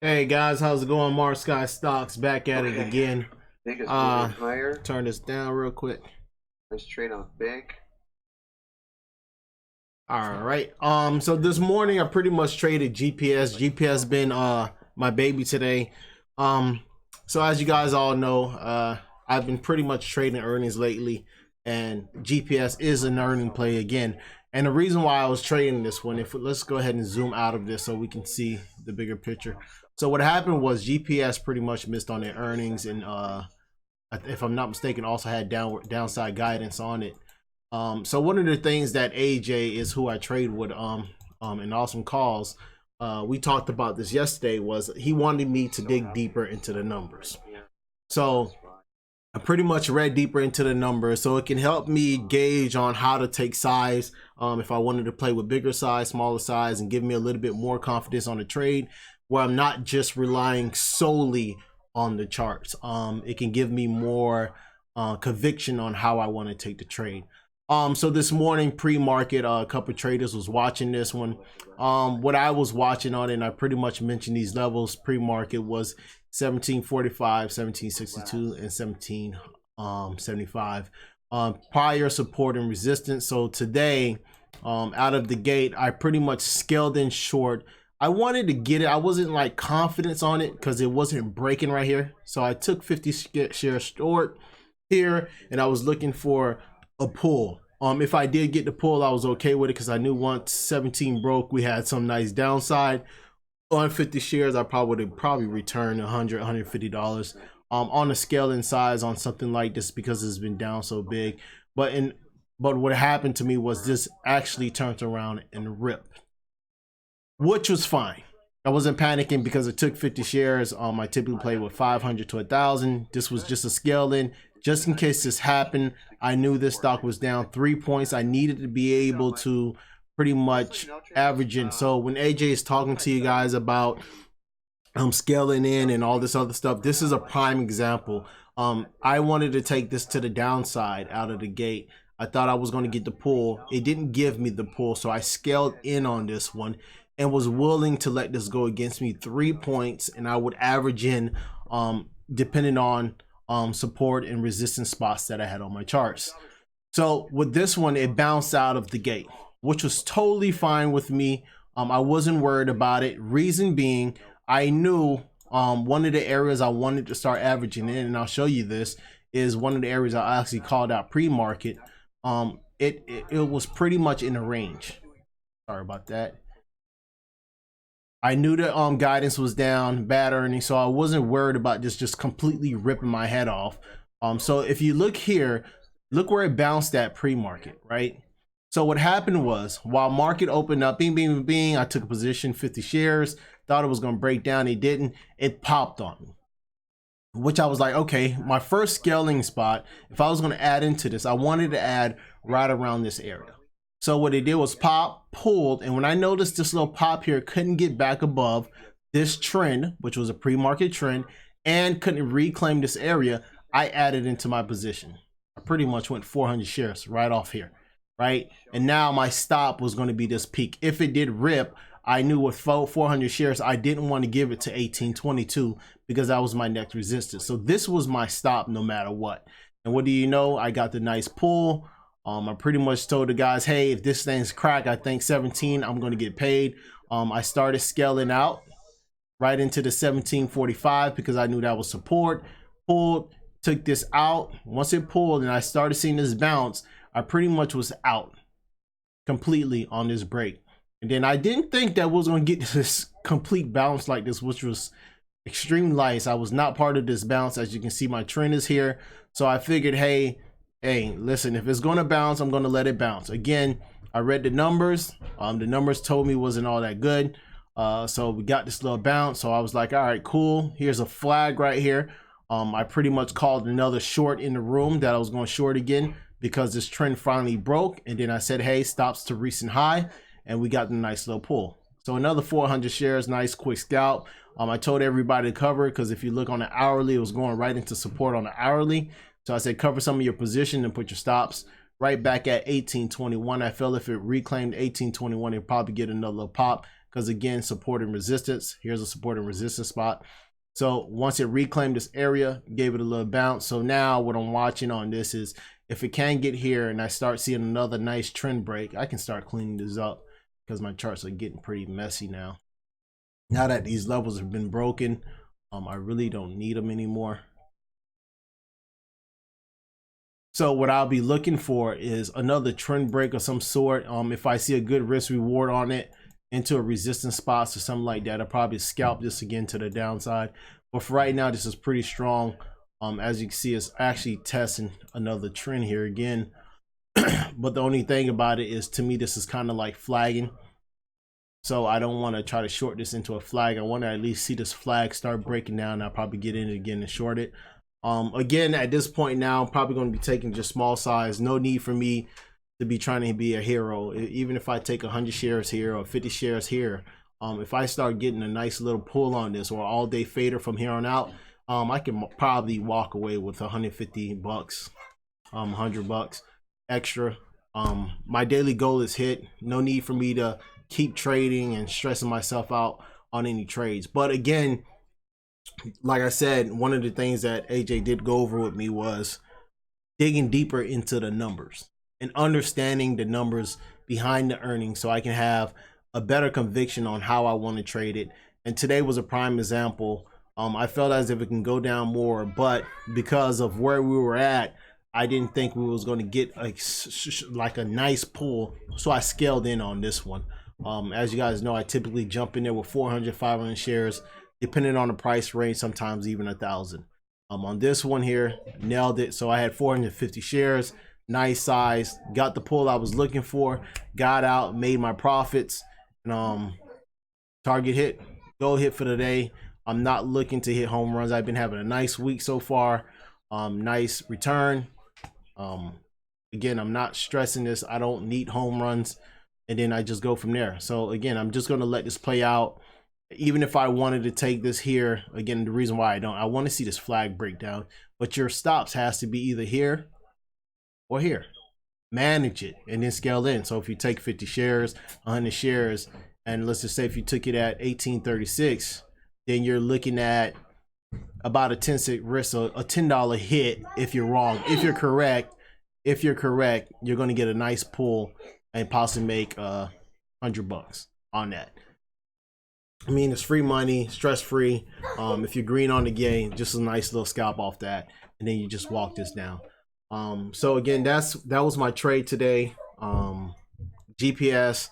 Hey guys, how's it going? MarcSkyStocks back at it Okay, again. big is moving higher. Turn this down real quick. Let's trade on big. All right. So this morning I pretty much traded GPS. GPS been my baby today. Um, so as you guys all know, I've been pretty much trading earnings lately, and GPS is an earning play again. And the reason why I was trading this one, if let's go ahead and zoom out of this so we can see the bigger picture. So what happened was GPS pretty much missed on their earnings, and if I'm not mistaken, also had downside guidance on it. So one of the things that AJ is who I trade with in Awesome Calls, we talked about this yesterday, was he wanted me to dig deeper into the numbers. So I pretty much read deeper into the numbers so it can help me gauge on how to take size, if I wanted to play with bigger size, smaller size, and give me a little bit more confidence on the trade where I'm not just relying solely on the charts. It can give me more conviction on how I want to take the trade. So this morning pre-market, a couple of traders was watching this one. What I was watching on it, and I pretty much mentioned these levels pre-market, was 1745, 1762, and 1775. Prior support and resistance. So today, out of the gate, I pretty much scaled in short. I wanted to get it. I wasn't like confidence on it because it wasn't breaking right here. So I took 50 shares short here, and I was looking for a pull. If I did get the pull, I was okay with it because I knew once 17 broke, we had some nice downside. On 50 shares, I probably would have returned $100, $150 on the scaling size on something like this because it's been down so big. But what happened to me was this actually turned around and ripped, which was fine. I wasn't panicking because it took 50 shares. I typically play with 500 to 1,000. This was just a scale in, just in case this happened. I knew this stock was down 3 points. I needed to be able to pretty much average in. So when AJ is talking to you guys about scaling in and all this other stuff, this is a prime example. I wanted to take this to the downside out of the gate. I thought I was going to get the pull. It didn't give me the pull, so I scaled in on this one and was willing to let this go against me 3 points, and I would average in depending on support and resistance spots that I had on my charts. So with this one, it bounced out of the gate, which was totally fine with me. I wasn't worried about it. Reason being, I knew one of the areas I wanted to start averaging in, and I'll show you this, is one of the areas I actually called out pre-market. It was pretty much in a range. Sorry about that. I knew that guidance was down, bad earnings, so I wasn't worried about just completely ripping my head off. So if you look here, look where it bounced at pre-market, right? So what happened was, while market opened up, bing, bing, bing, I took a position, 50 shares, thought it was going to break down. It didn't. It popped on me, which I was like, okay, my first scaling spot, if I was going to add into this, I wanted to add right around this area. So what it did was pop, pulled, and when I noticed this little pop here couldn't get back above this trend, which was a pre-market trend, and couldn't reclaim this area, I added into my position. I pretty much went 400 shares right off here, right? And now my stop was going to be this peak. If it did rip, I knew with 400 shares, I didn't want to give it to 1822 because that was my next resistance. So this was my stop no matter what. And what do you know? I got the nice pull. I pretty much told the guys, hey, if this thing's crack, I think 17, I'm going to get paid. I started scaling out right into the 1745 because I knew that was support. Pulled, took this out. Once it pulled and I started seeing this bounce, I pretty much was out completely on this break. And then I didn't think that was going to get this complete bounce like this, which was extremely nice. I was not part of this bounce. As you can see, my trend is here. So I figured, hey, listen, if it's going to bounce, I'm going to let it bounce. Again, I read the numbers. The numbers told me it wasn't all that good. So we got this little bounce. So I was like, all right, cool. Here's a flag right here. I pretty much called another short in the room that I was going to short again because this trend finally broke. And then I said, hey, stops to recent high. And we got the nice little pull. So another 400 shares, nice quick scalp. I told everybody to cover because if you look on the hourly, it was going right into support on the hourly. So I said, cover some of your position and put your stops right back at 1821. I felt if it reclaimed 1821, it'd probably get another little pop because again, support and resistance. Here's a support and resistance spot. So once it reclaimed this area, gave it a little bounce. So now what I'm watching on this is if it can get here and I start seeing another nice trend break, I can start cleaning this up because my charts are getting pretty messy now. Now that these levels have been broken, I really don't need them anymore. So what I'll be looking for is another trend break of some sort. If I see a good risk reward on it into a resistance spots or something like that, I'll probably scalp this again to the downside. But for right now, this is pretty strong. As you can see, it's actually testing another trend here again. But the only thing about it is, to me, this is kind of like flagging. So I don't want to try to short this into a flag. I want to at least see this flag start breaking down. I'll probably get in it again and short it. Again, at this point now, I'm probably going to be taking just small size. No need for me to be trying to be a hero. Even if I take 100 shares here or 50 shares here, if I start getting a nice little pull on this or all day fader from here on out, I can probably walk away with 150 bucks, 100 bucks extra. My daily goal is hit. No need for me to keep trading and stressing myself out on any trades. But again, like I said, one of the things that AJ did go over with me was digging deeper into the numbers and understanding the numbers behind the earnings so I can have a better conviction on how I want to trade it. And today was a prime example. I felt as if it can go down more, but because of where we were at, I didn't think we was going to get like a nice pull, so I scaled in on this one. As you guys know, I typically jump in there with 400, 500 shares, depending on the price range, sometimes even 1,000. On this one here, nailed it. So I had 450 shares, nice size, got the pull I was looking for, got out, made my profits, and target hit, goal hit for the day. I'm not looking to hit home runs. I've been having a nice week so far. Nice return. Again, I'm not stressing this. I don't need home runs. And then I just go from there. So again, I'm just going to let this play out. Even if I wanted to take this here, again, the reason why I want to see this flag breakdown, but your stops has to be either here or here. Manage it and then scale in. So if you take 50 shares, 100 shares, and let's just say if you took it at 1836, then you're looking at about a 10-cent risk, so a $10 hit if you're wrong. If you're correct, you're going to get a nice pull and possibly make 100 bucks on that. I mean, it's free money, stress-free. If you're green on the game, just a nice little scalp off that, and then you just walk this down. So again, that was my trade today. GPS,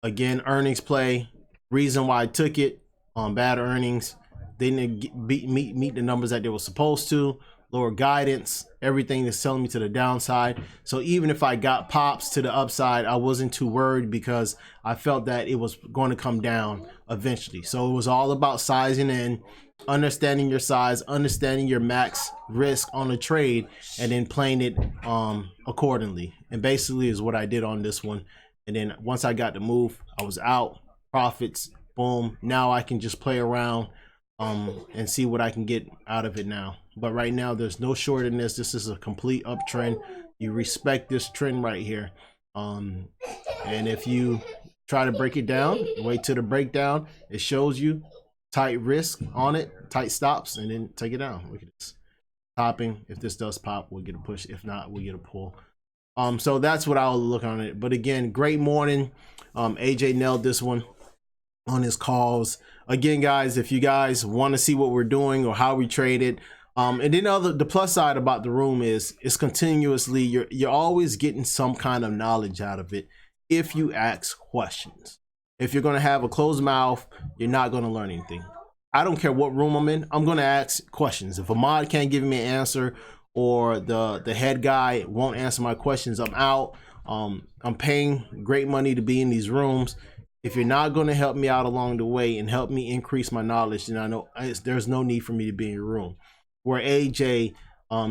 again, earnings play. Reason why I took it on bad earnings, they didn't meet the numbers that they were supposed to. Lower guidance, everything is telling me to the downside. So even if I got pops to the upside, I wasn't too worried because I felt that it was going to come down eventually. So it was all about sizing in, understanding your size, understanding your max risk on a trade, and then playing it accordingly. And basically is what I did on this one. And then once I got the move, I was out, profits, boom. Now I can just play around and see what I can get out of it now. But right now there's no short in this. This is a complete uptrend. You respect this trend right here. And if you try to break it down, wait till the breakdown, it shows you tight risk on it, tight stops, and then take it down. Look at this popping. If this does pop, we'll get a push. If not, we get a pull. So that's what I'll look on it. But again, great morning. AJ nailed this one on his calls. Again, guys, if you guys want to see what we're doing or how we trade it, and then the plus side about the room is it's continuously, you're always getting some kind of knowledge out of it if you ask questions. If you're going to have a closed mouth, you're not going to learn anything. I don't care what room I'm in, I'm going to ask questions. If a mod can't give me an answer or the head guy won't answer my questions, I'm out. I'm paying great money to be in these rooms. If you're not going to help me out along the way and help me increase my knowledge, then I know there's no need for me to be in your room. Where AJ,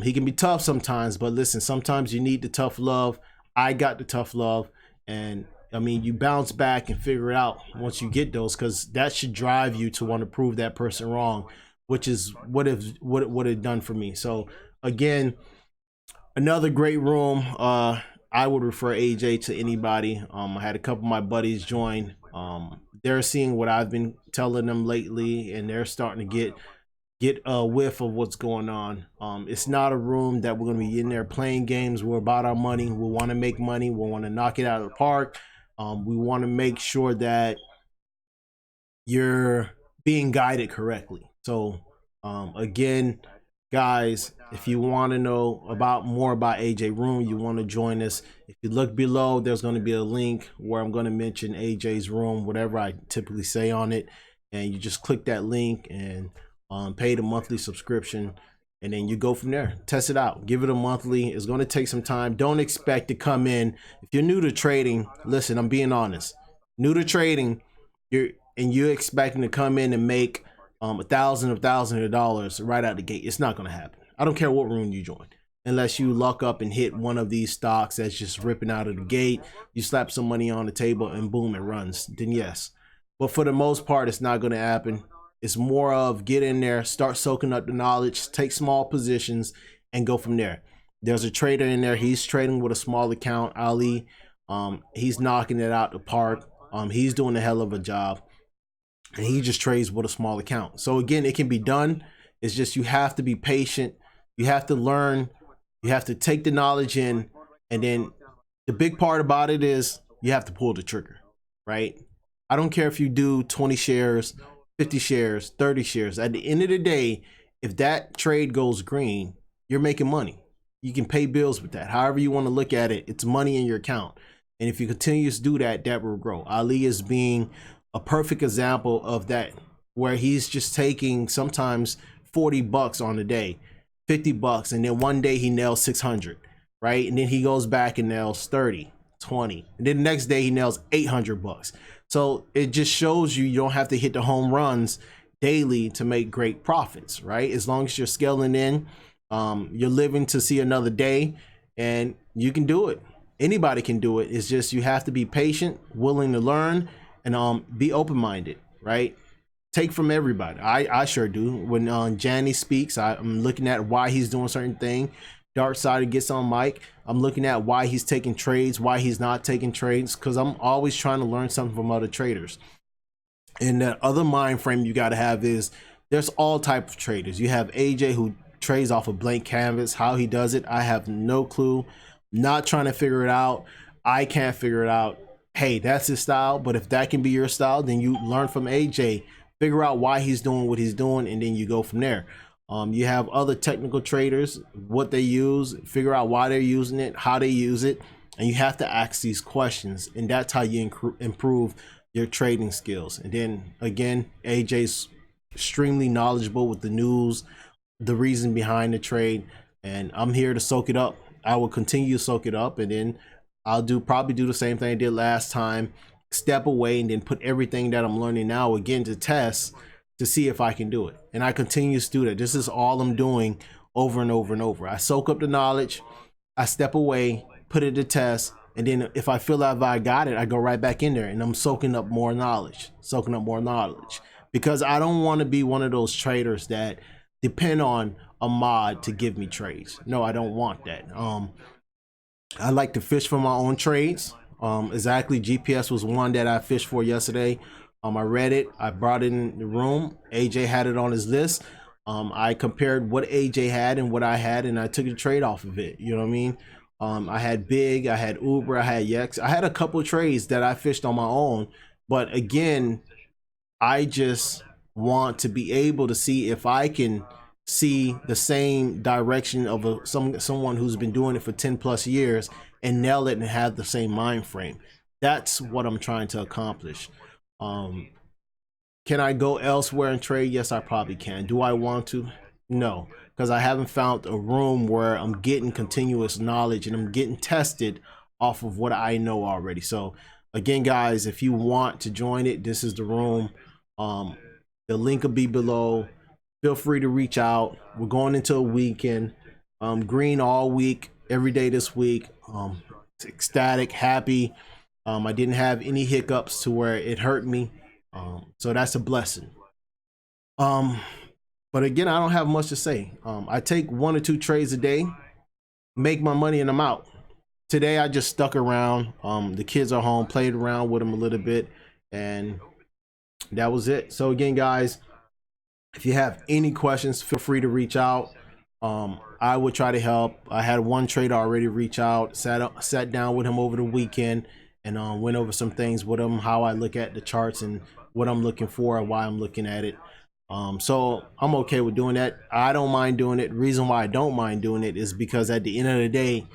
he can be tough sometimes, but listen, sometimes you need the tough love. I got the tough love, and I mean, you bounce back and figure it out once you get those, because that should drive you to want to prove that person wrong, which is what it done for me. So again, another great room. I would refer AJ to anybody. I had a couple of my buddies join They're seeing what I've been telling them lately, and they're starting to get a whiff of what's going on. It's not a room that we're going to be in there playing games. We're about our money. We want to make money. We want to knock it out of the park. We want to make sure that you're being guided correctly. So again, guys, if you want to know about more about AJ Room, you want to join us, if you look below, there's going to be a link where I'm going to mention AJ's Room, whatever I typically say on it, and you just click that link and pay the monthly subscription, and then you go from there. Test it out, give it a monthly. It's going to take some time. Don't expect to come in if you're new to trading. Listen, I'm being honest, new to trading, you're expecting to come in and make thousands of dollars right out the gate. It's not going to happen. I don't care what room you join, unless you luck up and hit one of these stocks that's just ripping out of the gate. You slap some money on the table and boom, it runs. Then yes, but for the most part, it's not going to happen. It's more of get in there, start soaking up the knowledge, take small positions, and go from there. There's a trader in there. He's trading with a small account, Ali. He's knocking it out the park. He's doing a hell of a job, and he just trades with a small account. So again, it can be done. It's just you have to be patient. You have to learn. You have to take the knowledge in, and then the big part about it is you have to pull the trigger, right? I don't care if you do 20 shares, 50 shares, 30 shares. At the end of the day, if that trade goes green, you're making money. You can pay bills with that. However you want to look at it, it's money in your account. And if you continue to do that, that will grow. Ali is being a perfect example of that, where he's just taking sometimes 40 bucks on a day, 50 bucks, and then one day he nails 600, right? And then he goes back and nails 30, 20, and then the next day he nails 800 bucks. So it just shows you don't have to hit the home runs daily to make great profits, right? As long as you're scaling in, you're living to see another day, and you can do it. Anybody can do it. It's just you have to be patient, willing to learn, and be open-minded, right? Take from everybody. I sure do. When Janny speaks, I'm looking at why he's doing certain thing. Dark Side gets on mic, I'm looking at why he's taking trades, why he's not taking trades, because I'm always trying to learn something from other traders. And the other mind frame you got to have is there's all types of traders. You have AJ who trades off a blank canvas. How he does it, I have no clue. Not trying to figure it out. I can't figure it out. Hey, that's his style, but if that can be your style, then you learn from AJ, figure out why he's doing what he's doing, and then you go from there. You have other technical traders, what they use, figure out why they're using it, how they use it, and you have to ask these questions, and that's how you improve your trading skills. And then again, AJ's extremely knowledgeable with the news, the reason behind the trade, and I'm here to soak it up. I will continue to soak it up, and then I'll probably do the same thing I did last time, step away, and then put everything that I'm learning now again to test to see if I can do it. And I continue to do that. This is all I'm doing over and over and over. I soak up the knowledge, I step away, put it to test, and then if I feel like I got it, I go right back in there and I'm soaking up more knowledge, because I don't want to be one of those traders that depend on a mod to give me trades. No, I don't want that. I like to fish for my own trades. Exactly, GPS was one that I fished for yesterday. I read it, I brought it in the room. AJ had it on his list. I compared what AJ had and what I had, and I took a trade off of it. You know what I mean? I had Big, I had Uber, I had Yex. I had a couple of trades that I fished on my own. But again, I just want to be able to see if I can see the same direction of someone who's been doing it for 10 plus years and nail it and have the same mind frame. That's what I'm trying to accomplish. Can I go elsewhere and trade? Yes, I probably can. Do I want to? No, because I haven't found a room where I'm getting continuous knowledge and I'm getting tested off of what I know already. So again, guys, if you want to join it, this is the room. The link will be below. Feel free to reach out. We're going into a weekend. Green all week, every day this week. Ecstatic, happy. I didn't have any hiccups to where it hurt me. So that's a blessing. But again, I don't have much to say. I take 1 or 2 trades a day, make my money, and I'm out. Today I just stuck around. The kids are home, played around with them a little bit, and that was it. So again, guys, if you have any questions, feel free to reach out. I would try to help. I had one trader already reach out, sat down with him over the weekend, and went over some things with him, how I look at the charts and what I'm looking for and why I'm looking at it. So I'm okay with doing that. I don't mind doing it. The reason why I don't mind doing it is because at the end of the day,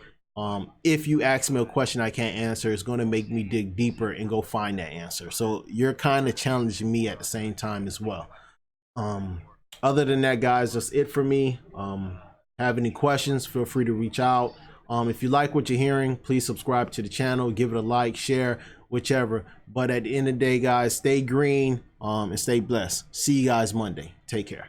if you ask me a question I can't answer, it's going to make me dig deeper and go find that answer. So you're kind of challenging me at the same time as well. Other than that, guys, that's it for me. Have any questions, feel free to reach out. If you like what you're hearing, please subscribe to the channel, give it a like, share, whichever. But at the end of the day, guys, stay green and stay blessed. See you guys Monday. Take care.